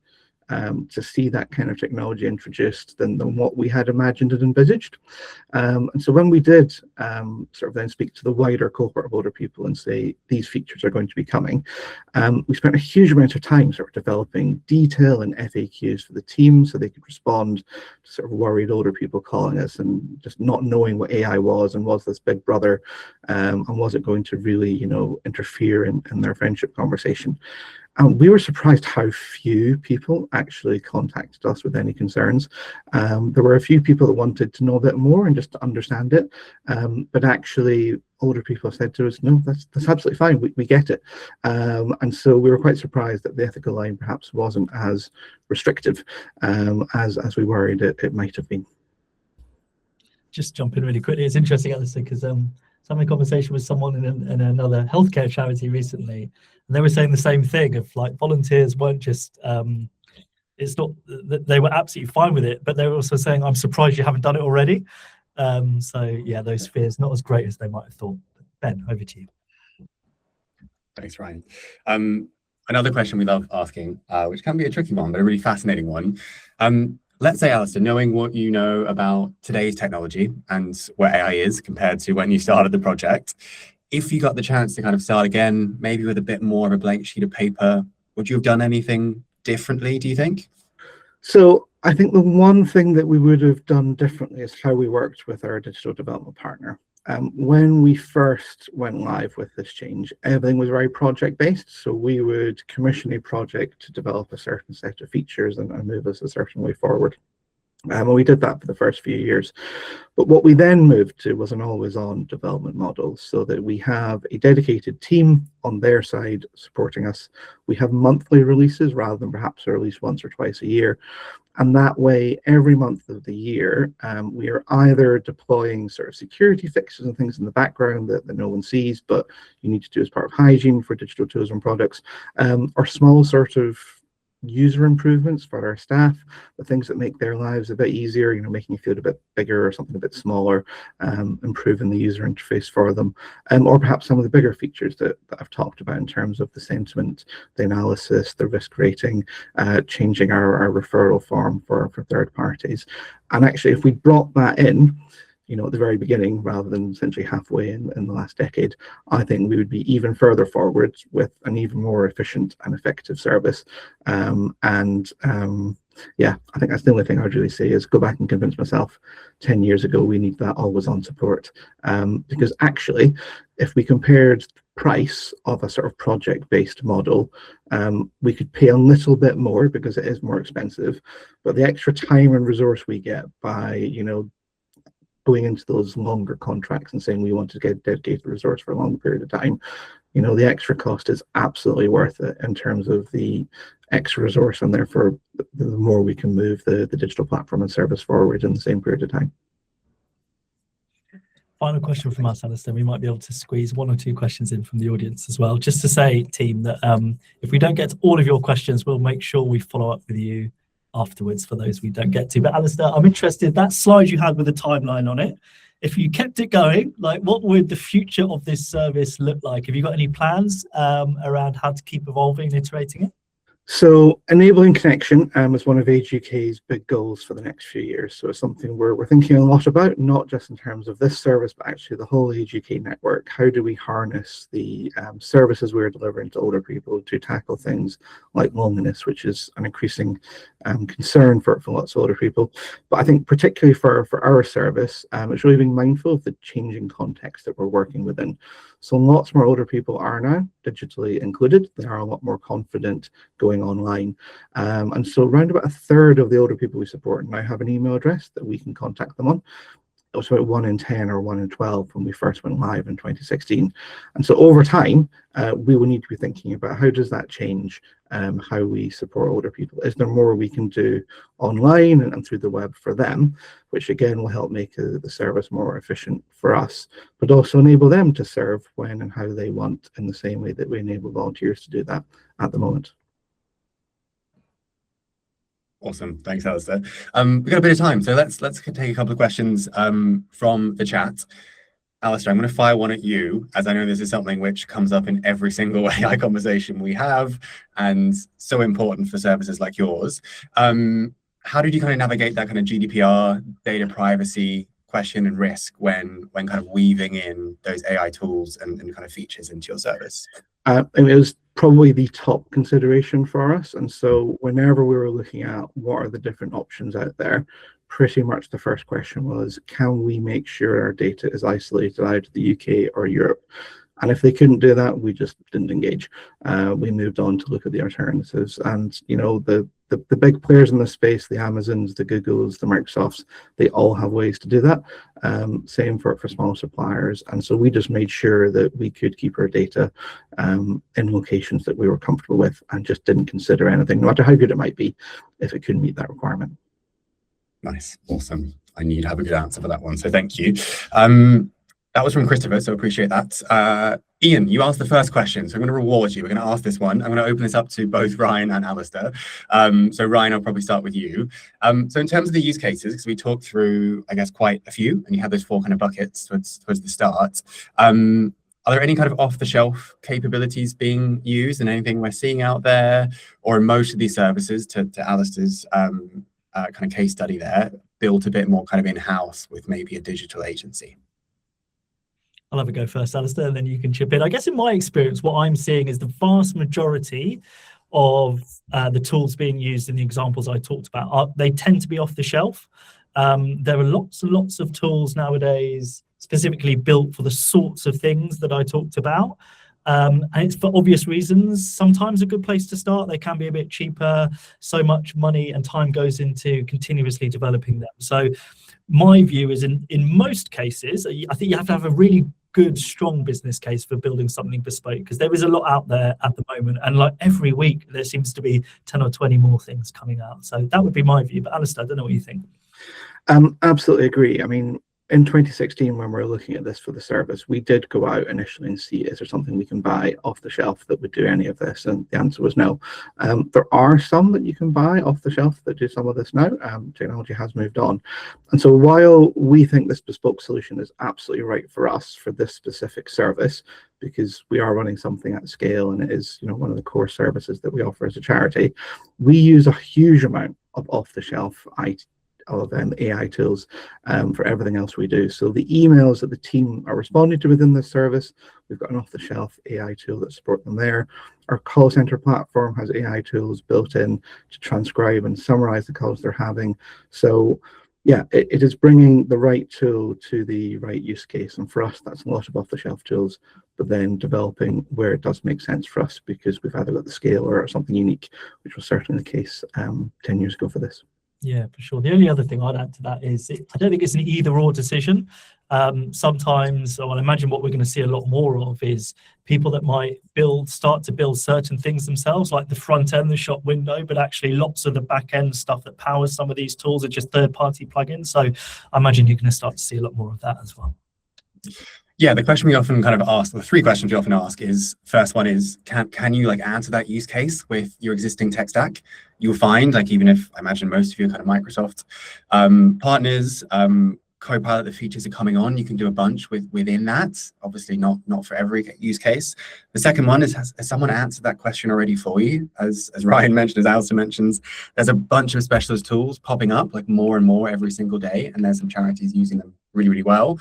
to see that kind of technology introduced than what we had imagined and envisaged. And so when we did sort of then speak to the wider cohort of older people and say these features are going to be coming, we spent a huge amount of time sort of developing detail and FAQs for the team so they could respond to sort of worried older people calling us and just not knowing what AI was and was this big brother, and was it going to really interfere in their friendship conversation. And we were surprised how few people actually contacted us with any concerns. There were a few people that wanted to know a bit more and just to understand it. But actually, older people said to us, no, that's absolutely fine. We get it. And so we were quite surprised that the ethical line perhaps wasn't as restrictive as we worried it might have been. Just jump in really quickly. It's interesting, Alistair, because having a conversation with someone in another healthcare charity recently, and they were saying the same thing of volunteers weren't just it's not that they were absolutely fine with it, but they were also saying, I'm surprised you haven't done it already. So yeah, those fears not as great as they might have thought. Ben, over to you. Thanks, Ryan. Another question we love asking, which can be a tricky one, but a really fascinating one. Let's say, Alistair, knowing what you know about today's technology and where AI is compared to when you started the project, if you got the chance to kind of start again, maybe with a bit more of a blank sheet of paper, would you have done anything differently, do you think? So I think the one thing that we would have done differently is how we worked with our digital development partner. When we first went live with this change, everything was very project based. So we would commission a project to develop a certain set of features and move us a certain way forward. And we did that for the first few years. But what we then moved to was an always-on development model, so that we have a dedicated team on their side supporting us. We have monthly releases rather than perhaps a release once or twice a year. And that way, every month of the year, we are either deploying sort of security fixes and things in the background that no one sees, but you need to do as part of hygiene for digital tools and products, or small sort of user improvements for our staff, the things that make their lives a bit easier, making it feel a bit bigger or something a bit smaller, improving the user interface for them, or perhaps some of the bigger features that I've talked about in terms of the sentiment, the analysis, the risk rating, changing our referral form for third parties. And actually, if we brought that in, at the very beginning, rather than essentially halfway in the last decade, I think we would be even further forward with an even more efficient and effective service. Yeah, I think that's the only thing I'd really say is go back and convince myself 10 years ago we need that always on support. Because actually, if we compared the price of a sort of project-based model, we could pay a little bit more because it is more expensive, but the extra time and resource we get by, going into those longer contracts and saying we want to get dedicated resource for a long period of time, the extra cost is absolutely worth it in terms of the extra resource, and therefore the more we can move the digital platform and service forward in the same period of time. Final question from us, Alistair. We might be able to squeeze one or two questions in from the audience as well. Just to say, team, that if we don't get to all of your questions, we'll make sure we follow up with you afterwards for those we don't get to. But Alistair, I'm interested, that slide you had with a timeline on it, if you kept it going, like what would the future of this service look like? Have you got any plans around how to keep evolving and iterating it? So enabling connection is one of Age UK's big goals for the next few years. So it's something we're thinking a lot about, not just in terms of this service, but actually the whole Age UK network. How do we harness the services we're delivering to older people to tackle things like loneliness, which is an increasing concern for lots of older people. But I think particularly for our service, it's really being mindful of the changing context that we're working within. So lots more older people are now digitally included. They are a lot more confident going online. And so around about a third of the older people we support now have an email address that we can contact them on. It was about 1 in 10 or 1 in 12 when we first went live in 2016. And so over time, we will need to be thinking about how does that change how we support older people. Is there more we can do online and through the web for them, which again will help make the service more efficient for us, but also enable them to serve when and how they want, in the same way that we enable volunteers to do that at the moment. Awesome, thanks, Alistair. We've got a bit of time, so let's take a couple of questions from the chat. Alistair, I'm going to fire one at you, as I know this is something which comes up in every single AI conversation we have, and so important for services like yours. How did you kind of navigate that kind of GDPR, data privacy question and risk when kind of weaving in those AI tools and kind of features into your service? It was probably the top consideration for us. And so whenever we were looking at what are the different options out there, pretty much the first question was, can we make sure our data is isolated out of the UK or Europe? And if they couldn't do that, we just didn't engage. We moved on to look at the alternatives. And, you know, the big players in the space, the Amazons, the Googles, the Microsofts, they all have ways to do that. Same for small suppliers. And so we just made sure that we could keep our data in locations that we were comfortable with, and just didn't consider anything, no matter how good it might be, if it couldn't meet that requirement. Nice, awesome. I knew you'd have a good answer for that one, so thank you. That was from Christopher, so appreciate that. Ian, you asked the first question, so I'm going to reward you. We're going to ask this one. I'm going to open this up to both Ryan and Alistair. So Ryan, I'll probably start with you. So in terms of the use cases, because we talked through, I guess, quite a few, and you had those 4 kind of buckets towards the start. Are there any kind of off-the-shelf capabilities being used, and anything we're seeing out there, or in most of these services, to Alistair's kind of case study there, built a bit more kind of in-house with maybe a digital agency? I'll have a go first, Alistair, and then you can chip in. I guess in my experience, what I'm seeing is the vast majority of the tools being used in the examples I talked about, they tend to be off the shelf. There are lots and lots of tools nowadays specifically built for the sorts of things that I talked about. And it's for obvious reasons. Sometimes a good place to start. They can be a bit cheaper. So much money and time goes into continuously developing them. So my view is in most cases, I think you have to have a really good, strong business case for building something bespoke, because there is a lot out there at the moment. And like every week, there seems to be 10 or 20 more things coming out. So that would be my view. But Alistair, I don't know what you think. Absolutely agree. I mean, in 2016, when we were looking at this for the service, we did go out initially and see, is there something we can buy off the shelf that would do any of this? And the answer was no. There are some that you can buy off the shelf that do some of this now. Technology has moved on. And so while we think this bespoke solution is absolutely right for us for this specific service, because we are running something at scale and it is, one of the core services that we offer as a charity, we use a huge amount of off-the-shelf AI tools for everything else we do. So the emails that the team are responding to within this service, we've got an off-the-shelf AI tool that support them there. Our call center platform has AI tools built in to transcribe and summarize the calls they're having. So yeah, it is bringing the right tool to the right use case. And for us, that's a lot of off-the-shelf tools, but then developing where it does make sense for us, because we've either got the scale or something unique, which was certainly the case 10 years ago for this. Yeah, for sure. The only other thing I'd add to that is I don't think it's an either-or decision. Sometimes, I imagine what we're going to see a lot more of is people that might start to build certain things themselves, like the front end, the shop window, but actually lots of the back end stuff that powers some of these tools are just third-party plugins. So I imagine you're going to start to see a lot more of that as well. Yeah, the question we often kind of ask, the three questions we often ask is, first one is, can you answer that use case with your existing tech stack? You'll find, even if I imagine most of you are kind of Microsoft partners, Copilot, the features are coming on, you can do a bunch within that. Obviously not for every use case. The second one is, has someone answered that question already for you? As Ryan mentioned, as Alistair mentions, there's a bunch of specialist tools popping up more and more every single day, and there's some charities using them really, really well.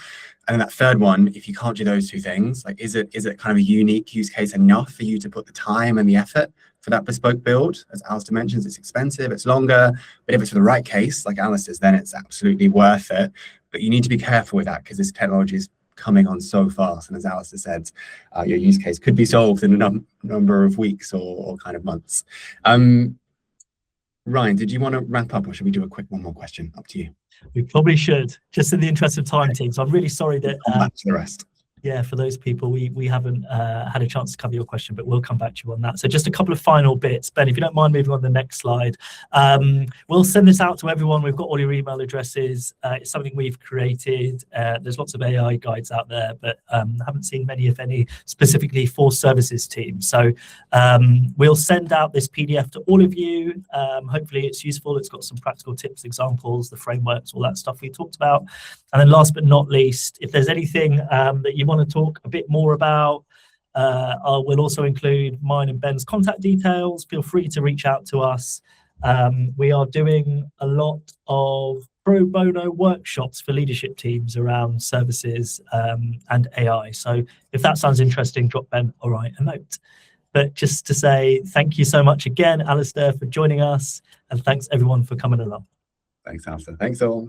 And then that third one, if you can't do those two things, is it kind of a unique use case enough for you to put the time and the effort for that bespoke build? As Alistair mentions, it's expensive, it's longer, but if it's for the right case, like Alistair's, then it's absolutely worth it. But you need to be careful with that, because this technology is coming on so fast. And as Alistair said, your use case could be solved in a number of weeks or kind of months. Ryan, did you want to wrap up, or should we do a quick one more question? Up to you. We probably should, just in the interest of time, team. So I'm really sorry that back to the rest. Yeah, for those people, we haven't had a chance to cover your question, but we'll come back to you on that. So just a couple of final bits. Ben, if you don't mind moving on to the next slide. We'll send this out to everyone. We've got all your email addresses. It's something we've created. There's lots of AI guides out there, but haven't seen many, if any, specifically for services teams. So we'll send out this PDF to all of you. Hopefully it's useful. It's got some practical tips, examples, the frameworks, all that stuff we talked about. And then last but not least, if there's anything that you want to talk a bit more about, we'll also include mine and Ben's contact details. Feel free to reach out to us. We are doing a lot of pro bono workshops for leadership teams around services and AI. So if that sounds interesting, drop Ben or Ryan a note. But just to say thank you so much again, Alistair, for joining us, and thanks everyone for coming along. Thanks, Alistair. Thanks all.